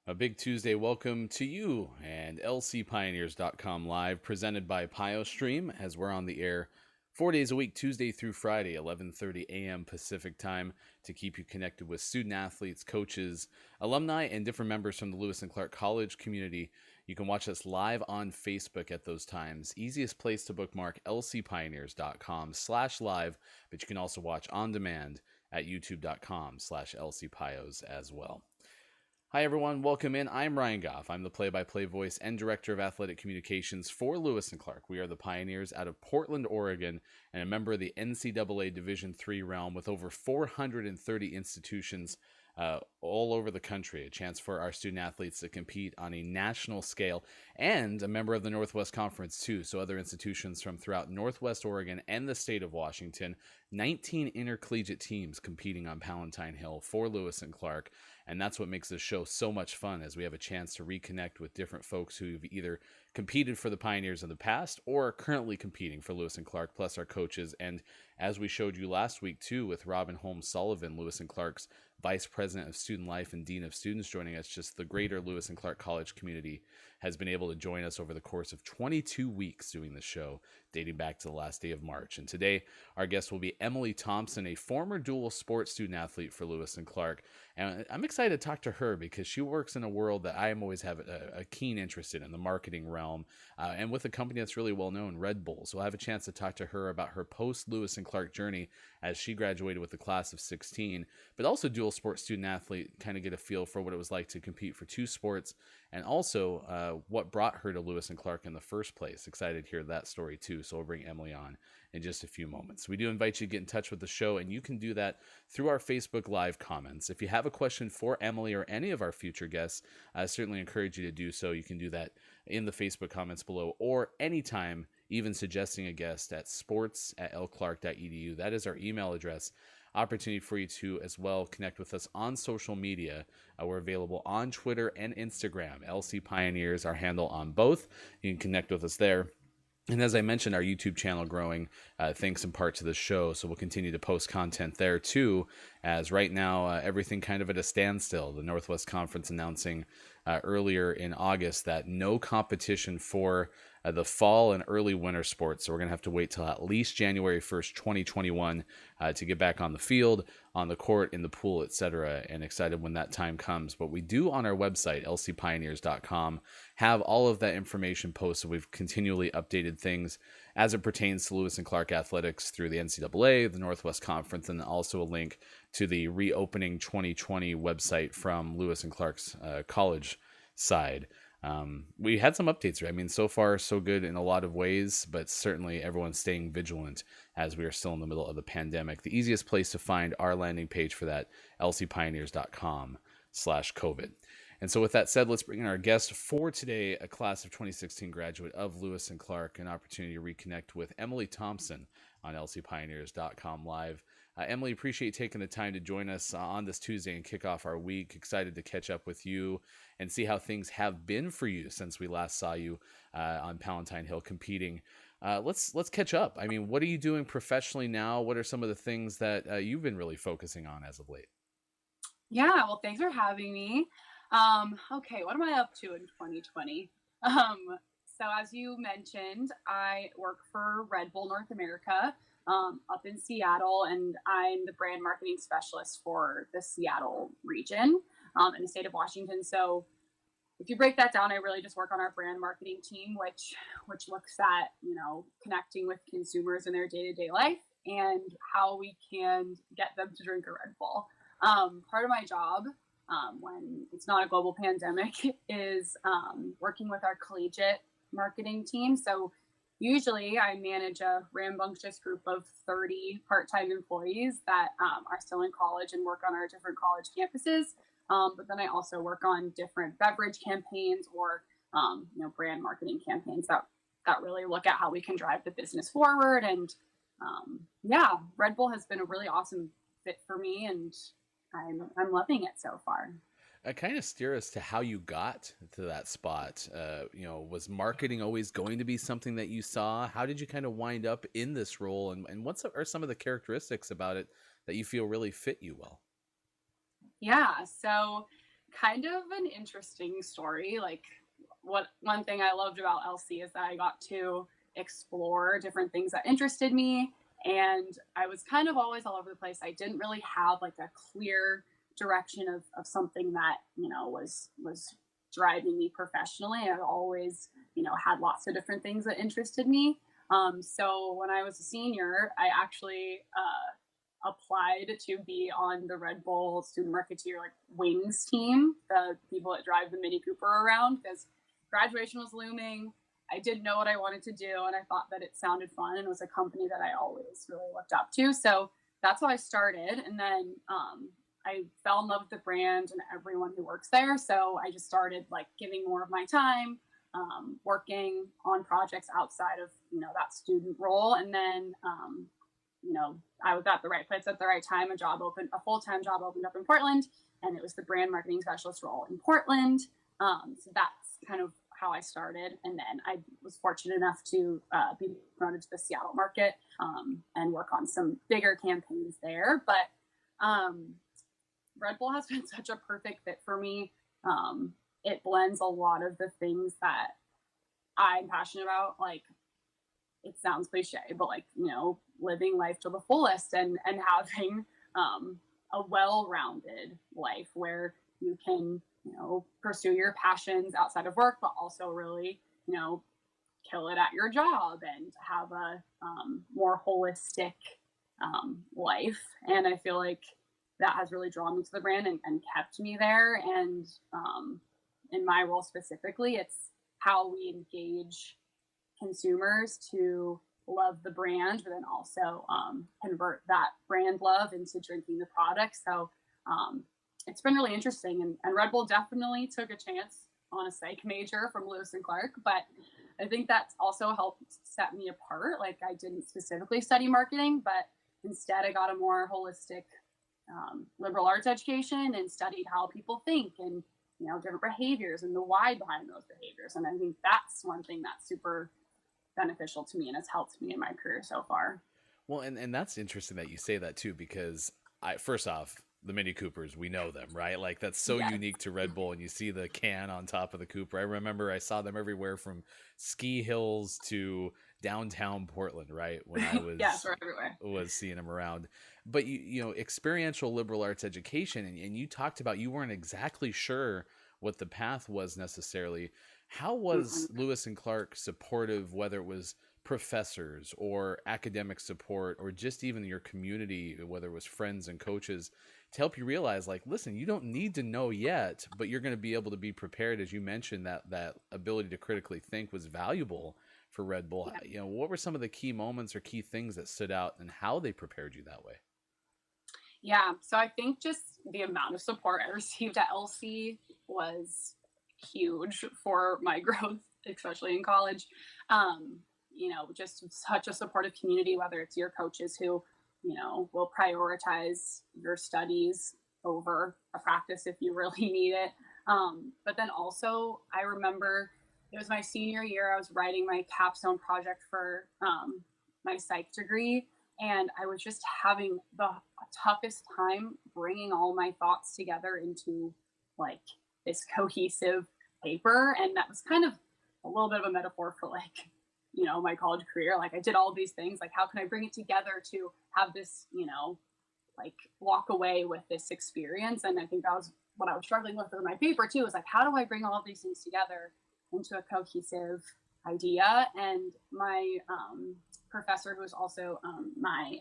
A big Tuesday welcome to you and lcpioneers.com live, presented by PioStream, as we're on the air 4 days a week, Tuesday through Friday, 11:30 a.m. Pacific time, to keep you connected with student athletes, coaches, alumni, and different members from the Lewis and Clark College community. You can watch us live on Facebook at those times. Easiest place to bookmark lcpioneers.com/live, but you can also watch on demand at youtube.com/lcpios as well. Hi, everyone. Welcome in. I'm Ryan Goff. I'm the play-by-play voice and director of athletic communications for Lewis and Clark. We are the Pioneers out of Portland, Oregon, and a member of the NCAA Division III realm with over 430 institutions all over the country. A chance for our student athletes to compete on a national scale, and a member of the Northwest Conference, too. So other institutions from throughout Northwest Oregon and the state of Washington. 19 intercollegiate teams competing on Palatine Hill for Lewis and Clark. And that's what makes this show so much fun, as we have a chance to reconnect with different folks who've either competed for the Pioneers in the past or are currently competing for Lewis and Clark, plus our coaches. And as we showed you last week, too, with Robin Holmes Sullivan, Lewis and Clark's Vice President of Student Life and Dean of Students, joining us, just the greater Lewis and Clark College community has been able to join us over the course of 22 weeks doing the show, dating back to the last day of March. And today, our guest will be Emily Thompson, a former dual sports student athlete for Lewis and Clark. And I'm excited to talk to her because she works in a world that I am always have a keen interest in the marketing realm, and with a company that's really well known, Red Bull. So I'll have a chance to talk to her about her post Lewis and Clark journey as she graduated with the class of 16, but also dual sports student athlete, kind of get a feel for what it was like to compete for two sports, and also what brought her to Lewis and Clark in the first place. Excited to hear that story too. So we'll bring Emily on in just a few moments. We do invite you to get in touch with the show, and you can do that through our Facebook Live comments. If you have a question for Emily or any of our future guests, I certainly encourage you to do so. You can do that in the Facebook comments below, or anytime, even suggesting a guest at sports@lclark.edu. That is our email address. Opportunity for you to as well connect with us on social media. We're available on Twitter and Instagram. LC Pioneers, our handle on both. You can connect with us there. And as I mentioned, our YouTube channel growing, thanks in part to the show. So we'll continue to post content there too, as right now everything kind of at a standstill. The Northwest Conference announcing earlier in August that no competition for the fall and early winter sports. So we're going to have to wait till at least January 1st, 2021 to get back on the field, on the court, in the pool, etc. And excited when that time comes. But we do on our website, lcpioneers.com, have all of that information posted. We've continually updated things as it pertains to Lewis and Clark athletics through the NCAA, the Northwest Conference, and also a link to the reopening 2020 website from Lewis and Clark's college side. We had some updates. I mean, so far so good in a lot of ways, but certainly everyone's staying vigilant as we are still in the middle of the pandemic. The easiest place to find our landing page for that, lcpioneers.com/COVID. And so with that said, let's bring in our guest for today, a class of 2016 graduate of Lewis and Clark, an opportunity to reconnect with Emily Thompson on lcpioneers.com live. Emily, appreciate taking the time to join us on this Tuesday and kick off our week. Excited to catch up with you and see how things have been for you since we last saw you on Palatine Hill competing. Let's catch up. I mean, what are you doing professionally now? What are some of the things that you've been really focusing on as of late? Yeah, well, thanks for having me. Okay, what am I up to in 2020? So as you mentioned, I work for Red Bull North America up in Seattle, and I'm the brand marketing specialist for the Seattle region in the state of Washington. So if you break that down, I really just work on our brand marketing team, which looks at, connecting with consumers in their day-to-day life and how we can get them to drink a Red Bull. Part of my job, when it's not a global pandemic, is working with our collegiate marketing team. So usually I manage a rambunctious group of 30 part-time employees that are still in college and work on our different college campuses. But then I also work on different beverage campaigns or brand marketing campaigns that really look at how we can drive the business forward. And Red Bull has been a really awesome fit for me, and I'm loving it so far. Kind of steer us to how you got to that spot. Was marketing always going to be something that you saw? How did you kind of wind up in this role, and what are some of the characteristics about it that you feel really fit you well? Yeah, so kind of an interesting story. Like, one thing I loved about LC is that I got to explore different things that interested me, and I was kind of always all over the place. I didn't really have like a clear direction of something that was driving me professionally. I always had lots of different things that interested me. So when I was a senior, I actually applied to be on the Red Bull Student Marketeer like Wings team, the people that drive the Mini Cooper around, because graduation was looming. I didn't know what I wanted to do, and I thought that it sounded fun and was a company that I always really looked up to. So that's how I started, and then I fell in love with the brand and everyone who works there. So I just started like giving more of my time, working on projects outside of that student role, and then I was at the right place at the right time. A full-time job opened up in Portland, and it was the brand marketing specialist role in Portland. So that's kind of how I started. And then I was fortunate enough to be promoted to the Seattle market and work on some bigger campaigns there. But Red Bull has been such a perfect fit for me. It blends a lot of the things that I'm passionate about. Like, it sounds cliche, but like, living life to the fullest and having a well-rounded life where you can, pursue your passions outside of work, but also really, kill it at your job and have a more holistic life. And I feel like that has really drawn me to the brand and kept me there. And in my role specifically, it's how we engage consumers to love the brand, but then also convert that brand love into drinking the product. So it's been really interesting. And Red Bull definitely took a chance on a psych major from Lewis and Clark, but I think that's also helped set me apart. Like, I didn't specifically study marketing, but instead I got a more holistic liberal arts education and studied how people think and different behaviors and the why behind those behaviors. And I think that's one thing that's super beneficial to me and has helped me in my career so far. Well, and that's interesting that you say that too, because first off, the Mini Coopers, we know them, right? Like, that's so Yes. unique to Red Bull, and you see the can on top of the Cooper. I remember I saw them everywhere from ski hills to downtown Portland, right? When I was Yes, we're everywhere. was seeing them around. But experiential liberal arts education, and you talked about you weren't exactly sure what the path was necessarily. How was Mm-hmm. Lewis and Clark supportive, whether it was professors or academic support or just even your community, whether it was friends and coaches, to help you realize, like, listen, you don't need to know yet, but you're going to be able to be prepared. As you mentioned, that ability to critically think was valuable for Red Bull. Yeah. What were some of the key moments or key things that stood out and how they prepared you that way? Yeah. So I think just the amount of support I received at LC was huge for my growth, especially in college. Just such a supportive community, whether it's your coaches who, will prioritize your studies over a practice if you really need it. But then also, I remember it was my senior year, I was writing my capstone project for my psych degree. And I was just having the toughest time bringing all my thoughts together into like this cohesive paper. And that was kind of a little bit of a metaphor for like, my college career. Like, I did all these things. Like, how can I bring it together to have this, like, walk away with this experience? And I think that was what I was struggling with my paper too, is like, how do I bring all of these things together into a cohesive idea? And my professor, who was also my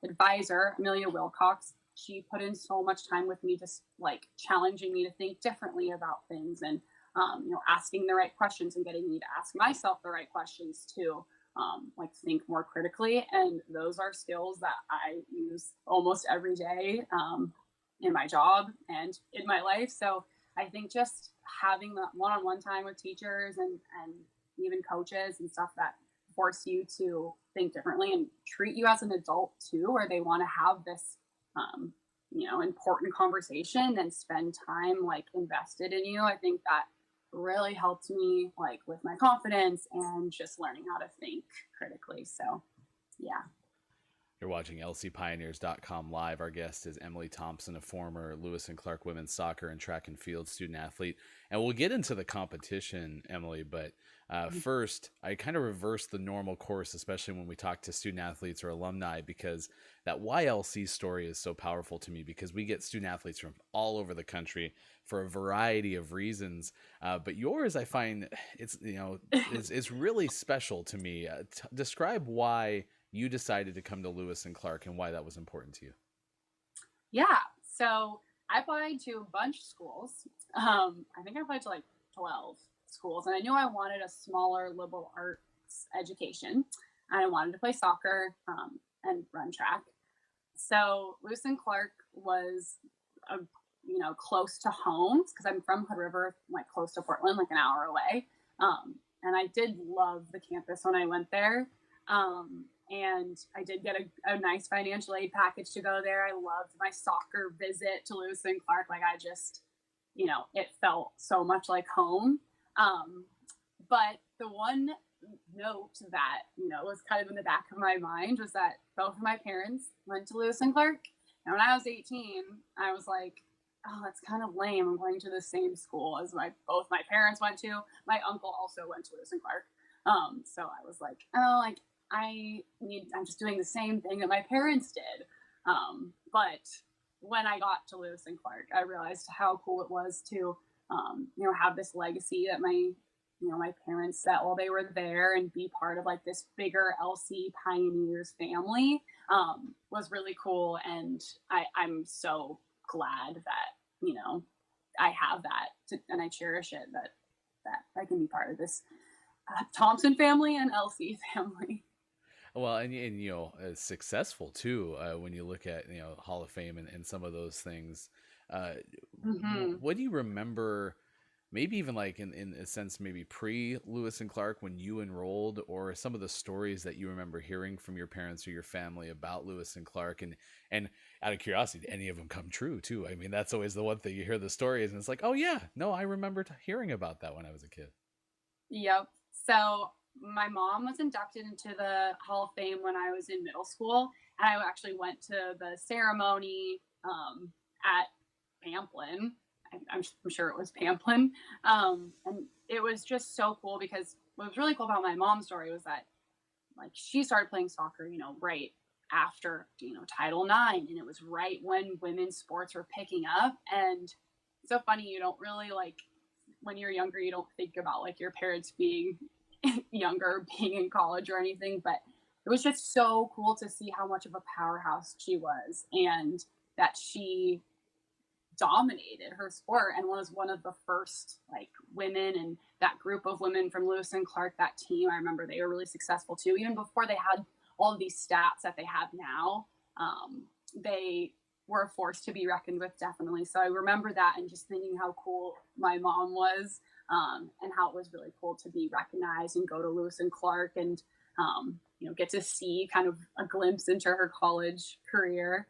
advisor, Amelia Wilcox, she put in so much time with me, just like challenging me to think differently about things and asking the right questions and getting me to ask myself the right questions to like think more critically. And those are skills that I use almost every day in my job and in my life. So I think just having that one-on-one time with teachers and even coaches and stuff that force you to think differently and treat you as an adult too, where they want to have this important conversation and spend time like invested in you. I think that really helped me like with my confidence and just learning how to think critically. So yeah. You're watching lcpioneers.com live. Our guest is Emily Thompson, a former Lewis and Clark women's soccer and track and field student athlete. And we'll get into the competition, Emily, but first, I kind of reverse the normal course, especially when we talk to student athletes or alumni, because that YLC story is so powerful to me because we get student athletes from all over the country for a variety of reasons. But yours, I find it's really special to me. Describe why you decided to come to Lewis and Clark and why that was important to you. Yeah. So I applied to a bunch of schools. I think I applied to like 12 schools, and I knew I wanted a smaller liberal arts education. And I wanted to play soccer and run track. So Lewis and Clark was close to home because I'm from Hood River, like close to Portland, like an hour away. And I did love the campus when I went there. And I did get a nice financial aid package to go there. I loved my soccer visit to Lewis and Clark. Like I just, it felt so much like home. But the one note that, was kind of in the back of my mind was that both of my parents went to Lewis and Clark. And when I was 18, I was like, oh, that's kind of lame. I'm going to the same school as both my parents went to. My uncle also went to Lewis and Clark. So I was like, oh, like, I'm just doing the same thing that my parents did. But when I got to Lewis and Clark, I realized how cool it was to, have this legacy that my parents set while they were there and be part of like this bigger LC Pioneers family, was really cool. And I'm so glad that, I have that and I cherish it that I can be part of this Thompson family and LC family. Well, and successful too. When you look at Hall of Fame and some of those things, what do you remember? Maybe even like in a sense, maybe pre Lewis and Clark when you enrolled, or some of the stories that you remember hearing from your parents or your family about Lewis and Clark, and out of curiosity, did any of them come true too? I mean, that's always the one thing you hear the stories, and it's like, oh yeah, no, I remember hearing about that when I was a kid. Yep. So my mom was inducted into the Hall of Fame when I was in middle school, and I actually went to the ceremony at Pamplin. I'm sure it was Pamplin, and it was just so cool because what was really cool about my mom's story was that like she started playing soccer, right after Title IX, and it was right when women's sports were picking up. And it's so funny, you don't really like when you're younger, you don't think about like your parents being younger, being in college or anything, but it was just so cool to see how much of a powerhouse she was and that she dominated her sport and was one of the first like women, and that group of women from Lewis and Clark, that team, I remember they were really successful too, even before they had all of these stats that they have now. They were a force to be reckoned with, definitely. So I remember that and just thinking how cool my mom was, and how it was really cool to be recognized and go to Lewis and Clark and get to see kind of a glimpse into her college career.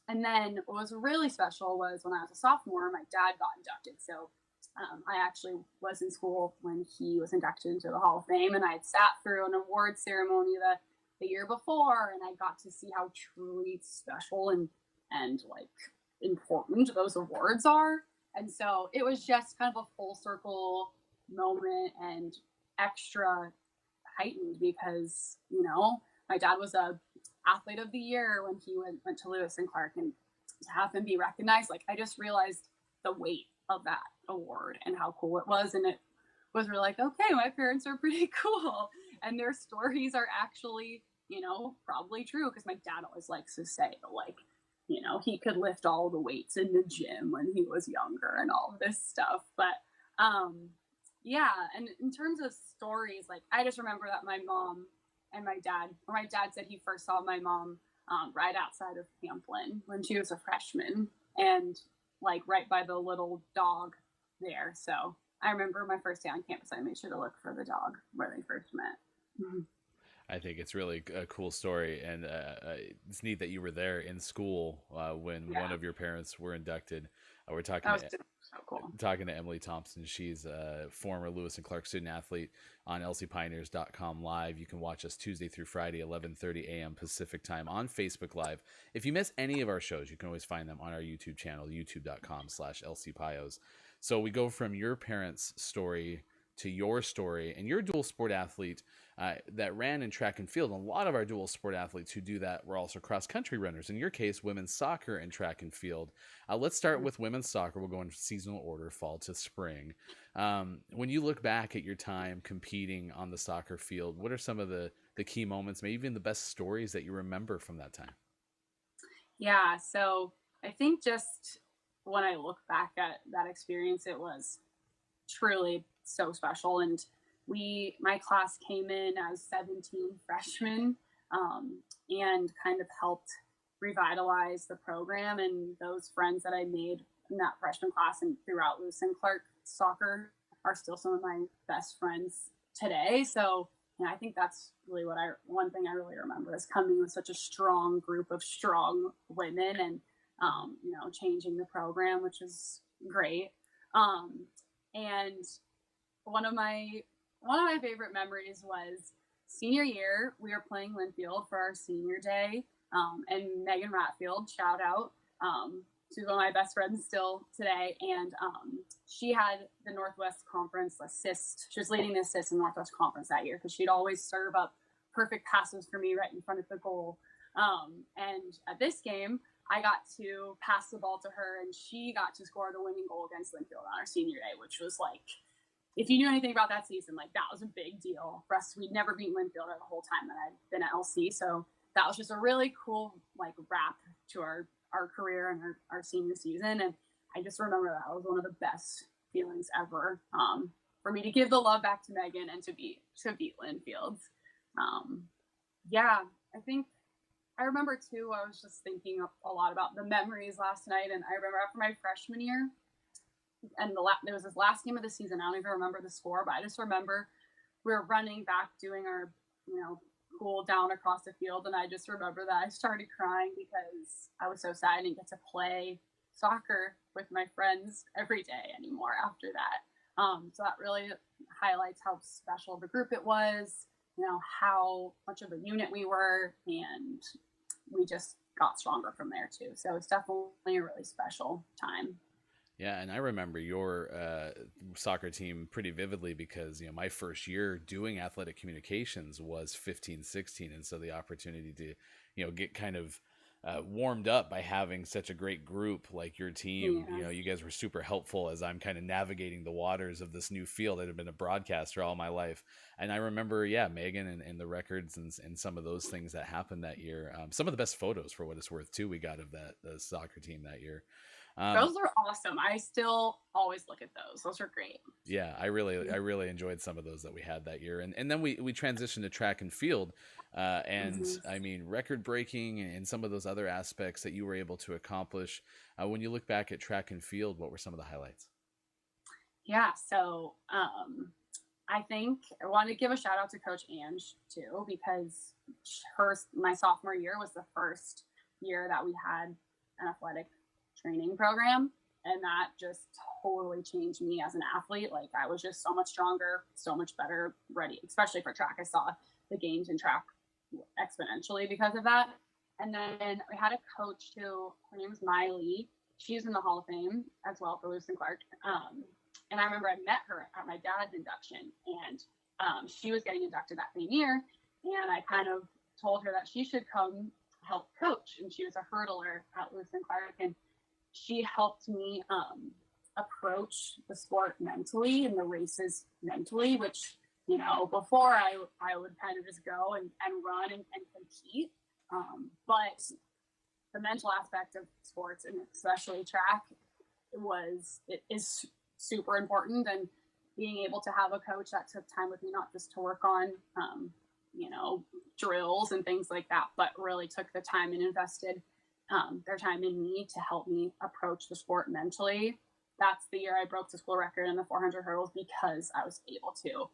And then what was really special was when I was a sophomore, my dad got inducted. So I actually was in school when he was inducted into the Hall of Fame, and I had sat through an award ceremony the year before, and I got to see how truly special and like important those awards are. And so it was just kind of a full circle moment and extra heightened because, my dad was a athlete of the year when he went to Lewis and Clark, and to have him be recognized, like I just realized the weight of that award and how cool it was. And it was really like, okay, my parents are pretty cool and their stories are actually, probably true. Cause my dad always likes to say like, he could lift all the weights in the gym when he was younger and all of this stuff. But yeah. And in terms of stories, like I just remember that my mom and my dad said he first saw my mom right outside of Pamplin when she was a freshman, and like right by the little dog there. So I remember my first day on campus, I made sure to look for the dog where they first met. Mm-hmm. I think it's really a cool story, and it's neat that you were there in school when one of your parents were inducted. We're talking So cool. Talking to Emily Thompson. She's a former Lewis and Clark student athlete on lcpioneers.com live. You can watch us Tuesday through Friday, 11:30 a.m. Pacific time on Facebook Live. If you miss any of our shows, you can always find them on our YouTube channel, youtube.com/lcpios. So we go from your parents' story to your story, and you're a dual sport athlete that ran in track and field. And a lot of our dual sport athletes who do that were also cross country runners. In your case, women's soccer and track and field. Let's start with women's soccer. We'll go in seasonal order, fall to spring. When you look back at your time competing on the soccer field, what are some of the key moments, maybe even the best stories that you remember from that time? Yeah, so I think just when I look back at that experience, it was truly so special. And my class came in as 17 freshmen, and kind of helped revitalize the program. And those friends that I made in that freshman class and throughout Lewis and Clark soccer are still some of my best friends today. So I think that's really one thing I really remember is coming with such a strong group of strong women and, changing the program, which is great. And one of my favorite memories was senior year. We were playing Linfield for our senior day, and Megan Ratfield, shout out. She's one of my best friends still today, and she had the Northwest Conference assist. She was leading the assist in Northwest Conference that year because she'd always serve up perfect passes for me right in front of the goal. And at this game, I got to pass the ball to her, and she got to score the winning goal against Linfield on our senior day, which was like, if you knew anything about that season, like that was a big deal for us. We'd never beaten Linfield the whole time that I'd been at LC. So that was just a really cool like wrap to our career and our senior season. And I just remember that was one of the best feelings ever, for me to give the love back to Megan and to beat Linfield. I think I remember too, I was just thinking a lot about the memories last night. And I remember after my freshman year, and there was this last game of the season. I don't even remember the score, but I just remember we were running back doing our, cool down across the field. And I just remember that I started crying because I was so sad I didn't get to play soccer with my friends every day anymore after that. So that really highlights how special of a group it was, how much of a unit we were, and we just got stronger from there too. So it's definitely a really special time. Yeah, and I remember your soccer team pretty vividly because, my first year doing athletic communications was 15, 16. And so the opportunity to, get kind of warmed up by having such a great group like your team. Yeah. You guys were super helpful as I'm kind of navigating the waters of this new field. I'd have been a broadcaster all my life. And I remember, Megan and the records and some of those things that happened that year. Some of the best photos, for what it's worth, too, we got of the soccer team that year. Those are awesome. I still always look at those. Those are great. Yeah, I really enjoyed some of those that we had that year. And then we transitioned to track and field. And I mean, record breaking and some of those other aspects that you were able to accomplish. When you look back at track and field, what were some of the highlights? Yeah, so I think I want to give a shout out to Coach Ange too, because my sophomore year was the first year that we had an athletic training program, and that just totally changed me as an athlete. Like I was just so much stronger, so much better ready, especially for track. I saw the gains in track exponentially because of that. And then we had a coach who, her name was Miley. She's in the Hall of Fame as well for Lewis and Clark. And I remember I met her at my dad's induction, and she was getting inducted that same year. And I kind of told her that she should come help coach. And she was a hurdler at Lewis and Clark. And she helped me approach the sport mentally and the races mentally, which, before I would kind of just go and run and compete. But the mental aspect of sports, and especially track, is super important. And being able to have a coach that took time with me, not just to work on, drills and things like that, but really took the time and invested their time in me to help me approach the sport mentally. That's the year I broke the school record in the 400 hurdles because I was able to,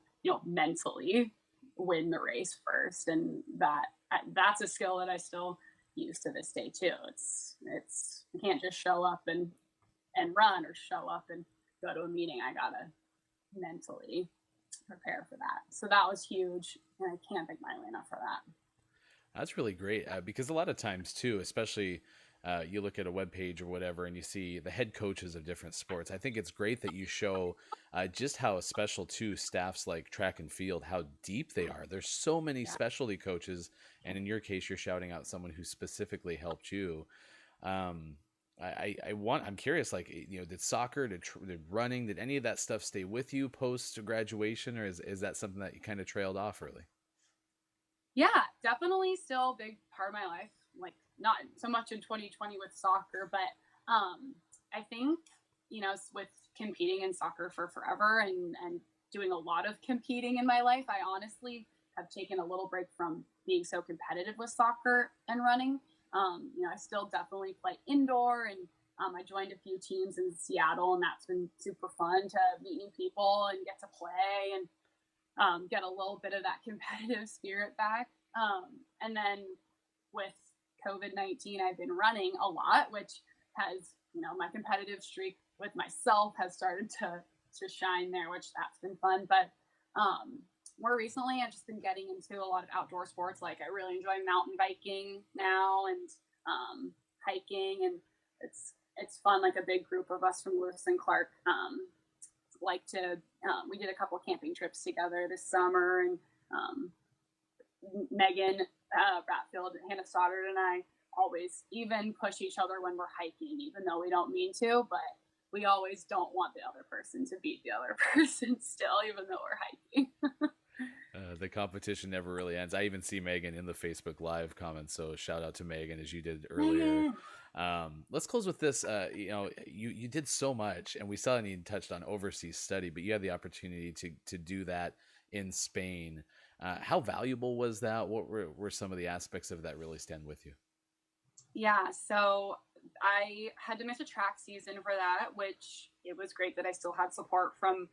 mentally win the race first. And that's a skill that I still use to this day too. It's you can't just show up and run or show up and go to a meeting, I gotta mentally prepare for that. So that was huge, and I can't thank Miley enough for that. That's really great because a lot of times too, especially you look at a web page or whatever, and you see the head coaches of different sports. I think it's great that you show just how special too staffs like track and field, how deep they are. There's so many Yeah. specialty coaches, and in your case, you're shouting out someone who specifically helped you. Um, I'm curious, like, did soccer, did running, did any of that stuff stay with you post graduation, or is that something that you kind of trailed off early? Yeah, definitely still a big part of my life. Like not so much in 2020 with soccer, but I think with competing in soccer for forever and doing a lot of competing in my life, I honestly have taken a little break from being so competitive with soccer and running. I still definitely play indoor, and I joined a few teams in Seattle, and that's been super fun to meet new people and get to play and get a little bit of that competitive spirit back. And then with COVID-19, I've been running a lot, which has, my competitive streak with myself has started to shine there, which that's been fun. But more recently, I've just been getting into a lot of outdoor sports. Like I really enjoy mountain biking now and hiking, and it's fun. Like a big group of us from Lewis and Clark like to we did a couple of camping trips together this summer, and Megan Bratfield, Hannah Stoddard, and I always even push each other when we're hiking, even though we don't mean to, but we always don't want the other person to beat the other person still, even though we're hiking. The competition never really ends. I even see Megan in the Facebook Live comments, so shout out to Megan as you did earlier. Let's close with this. You did so much, and we saw you touched on overseas study, but you had the opportunity to do that in Spain. How valuable was that? What were some of the aspects of that really stand with you? Yeah, so I had to miss a track season for that, which it was great that I still had support from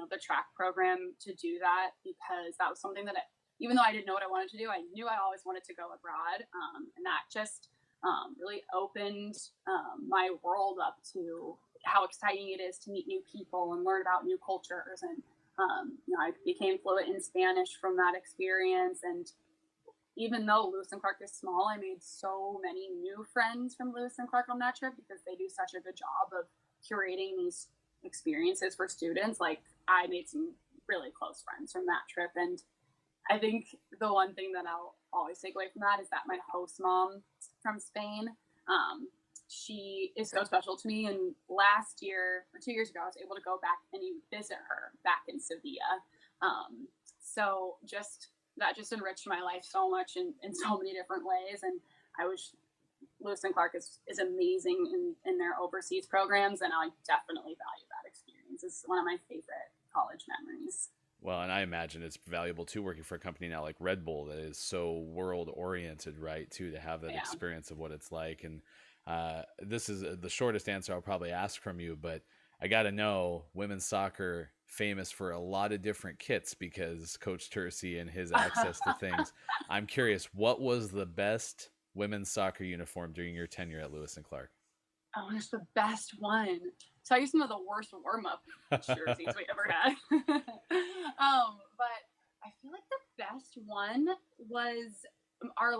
the track program to do that, because that was something that even though I didn't know what I wanted to do, I knew I always wanted to go abroad, and that just really opened my world up to how exciting it is to meet new people and learn about new cultures. And I became fluent in Spanish from that experience. And even though Lewis and Clark is small, I made so many new friends from Lewis and Clark on that trip, because they do such a good job of curating these experiences for students. Like I made some really close friends from that trip. And I think the one thing that I'll always take away from that is that my host mom from Spain, she is so special to me. And last year or 2 years ago, I was able to go back and visit her back in Sevilla. So that just enriched my life so much in so many different ways. And I wish Lewis and Clark is amazing in their overseas programs, and I definitely value that experience. It's one of my favorite college memories. Well, and I imagine it's valuable too, working for a company now like Red Bull that is so world oriented, right? Too, to have that experience of what it's like. And this is the shortest answer I'll probably ask from you, but I got to know, women's soccer famous for a lot of different kits because Coach Tercey and his access to things. I'm curious, what was the best women's soccer uniform during your tenure at Lewis and Clark? Oh, it's the best one. Tell you some of the worst warm-up jerseys we ever had. But I feel like the best one was our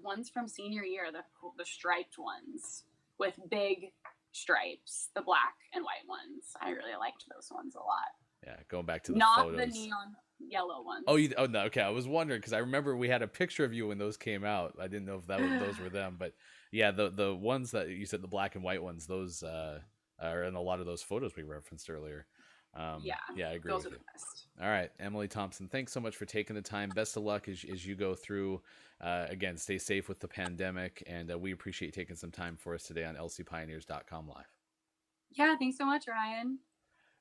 ones from senior year, the striped ones with big stripes, the black and white ones. I really liked those ones a lot. Yeah, going back to the Not photos. the neon yellow ones. Oh, no, okay. I was wondering because I remember we had a picture of you when those came out. I didn't know if those were them, but yeah, the ones that you said, the black and white ones, those are in a lot of those photos we referenced earlier. Yeah, I agree those with are you. the best. All right, Emily Thompson, thanks so much for taking the time. Best of luck as you go through. Again, stay safe with the pandemic, and we appreciate you taking some time for us today on lcpioneers.com live. Yeah, thanks so much, Ryan.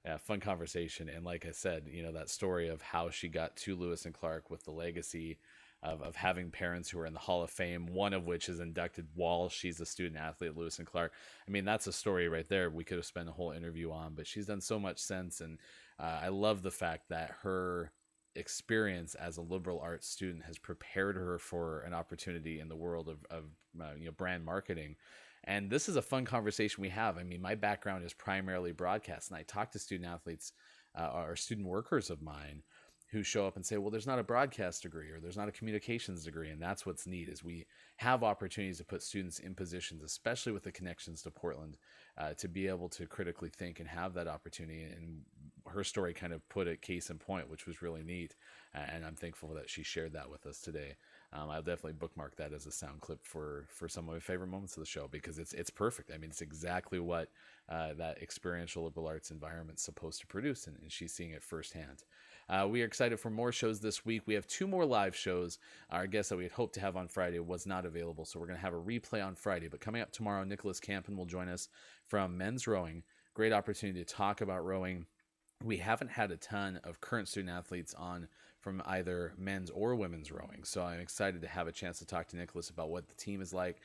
Yeah, fun conversation. And like I said, that story of how she got to Lewis and Clark with the legacy of having parents who are in the Hall of Fame, one of which is inducted while she's a student athlete at Lewis and Clark. I mean, that's a story right there we could have spent a whole interview on, but she's done so much since. And I love the fact that her experience as a liberal arts student has prepared her for an opportunity in the world of brand marketing. And this is a fun conversation we have. I mean, my background is primarily broadcast, and I talk to student athletes or student workers of mine who show up and say, well, there's not a broadcast degree or there's not a communications degree. And that's what's neat, is we have opportunities to put students in positions, especially with the connections to Portland, to be able to critically think and have that opportunity. And her story kind of put it case in point, which was really neat. And I'm thankful that she shared that with us today. I'll definitely bookmark that as a sound clip for some of my favorite moments of the show, because it's perfect. I mean, it's exactly what that experiential liberal arts environment is supposed to produce, and she's seeing it firsthand. We are excited for more shows this week. We have 2 more live shows. Our guest that we had hoped to have on Friday was not available, so we're going to have a replay on Friday. But coming up tomorrow, Nicholas Campen will join us from men's rowing. Great opportunity to talk about rowing. We haven't had a ton of current student athletes on from either men's or women's rowing, so I'm excited to have a chance to talk to Nicholas about what the team is like,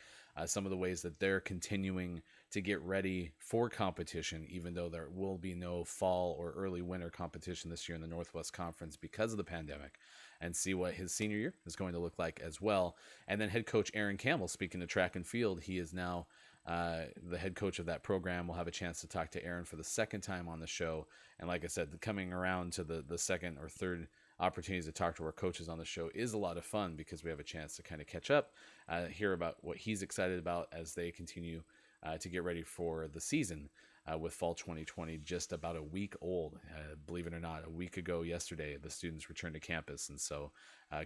some of the ways that they're continuing to get ready for competition, even though there will be no fall or early winter competition this year in the Northwest Conference because of the pandemic, and see what his senior year is going to look like as well. And then head coach Aaron Campbell, speaking of track and field, he is now the head coach of that program. We'll have a chance to talk to Aaron for the second time on the show. And like I said, coming around to the second or third opportunities to talk to our coaches on the show is a lot of fun, because we have a chance to kind of catch up, hear about what he's excited about as they continue to get ready for the season, with fall 2020 just about a week old. Believe it or not, a week ago yesterday, the students returned to campus. And so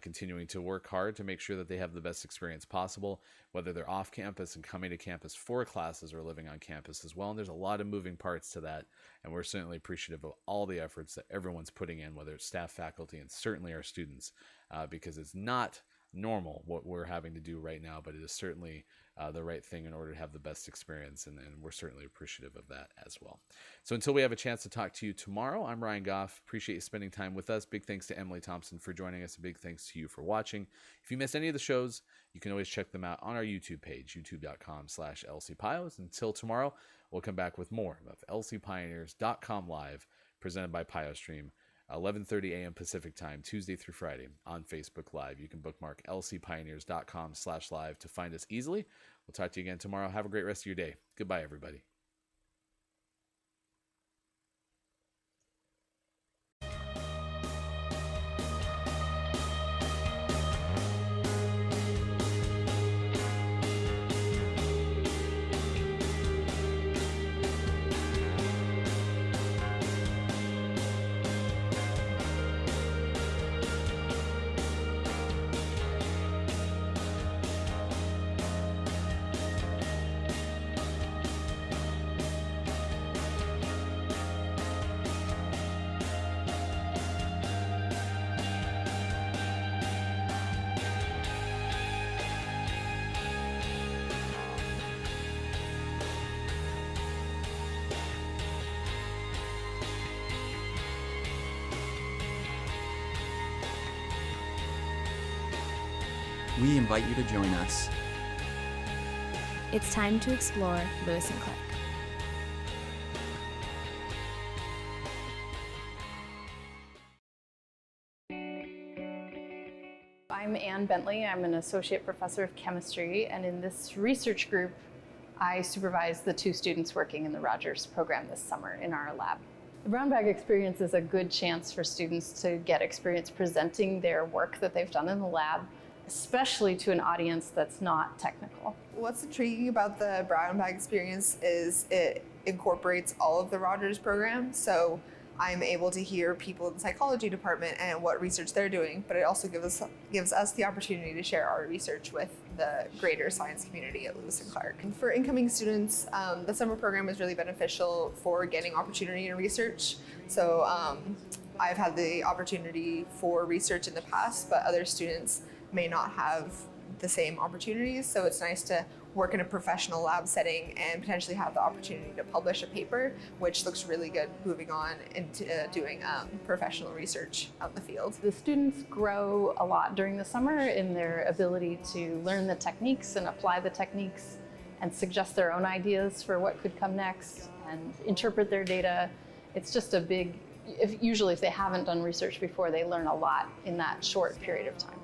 continuing to work hard to make sure that they have the best experience possible, whether they're off campus and coming to campus for classes or living on campus as well. And there's a lot of moving parts to that. And we're certainly appreciative of all the efforts that everyone's putting in, whether it's staff, faculty, and certainly our students, because it's not normal what we're having to do right now, but it is certainly the right thing in order to have the best experience, and we're certainly appreciative of that as well. So until we have a chance to talk to you tomorrow, I'm Ryan Goff. Appreciate you spending time with us. Big thanks to Emily Thompson for joining us. A big thanks to you for watching. If you missed any of the shows, you can always check them out on our YouTube page, youtube.com/LCPios. Until tomorrow, we'll come back with more of LCPioneers.com Live, presented by PioStream, 11:30 a.m. Pacific time, Tuesday through Friday on Facebook Live. You can bookmark lcpioneers.com/live to find us easily. We'll talk to you again tomorrow. Have a great rest of your day. Goodbye, everybody. We invite you to join us. It's time to explore Lewis and Clark. I'm Ann Bentley. I'm an associate professor of chemistry, and in this research group, I supervise the 2 students working in the Rogers program this summer in our lab. The brown bag experience is a good chance for students to get experience presenting their work that they've done in the lab, especially to an audience that's not technical. What's intriguing about the brown bag experience is it incorporates all of the Rogers program. So I'm able to hear people in the psychology department and what research they're doing, but it also gives us the opportunity to share our research with the greater science community at Lewis and Clark. And for incoming students, the summer program is really beneficial for getting opportunity in research. So I've had the opportunity for research in the past, but other students may not have the same opportunities. So it's nice to work in a professional lab setting and potentially have the opportunity to publish a paper, which looks really good moving on into doing professional research out in the field. The students grow a lot during the summer in their ability to learn the techniques and apply the techniques and suggest their own ideas for what could come next and interpret their data. It's just a big, usually if they haven't done research before, they learn a lot in that short period of time.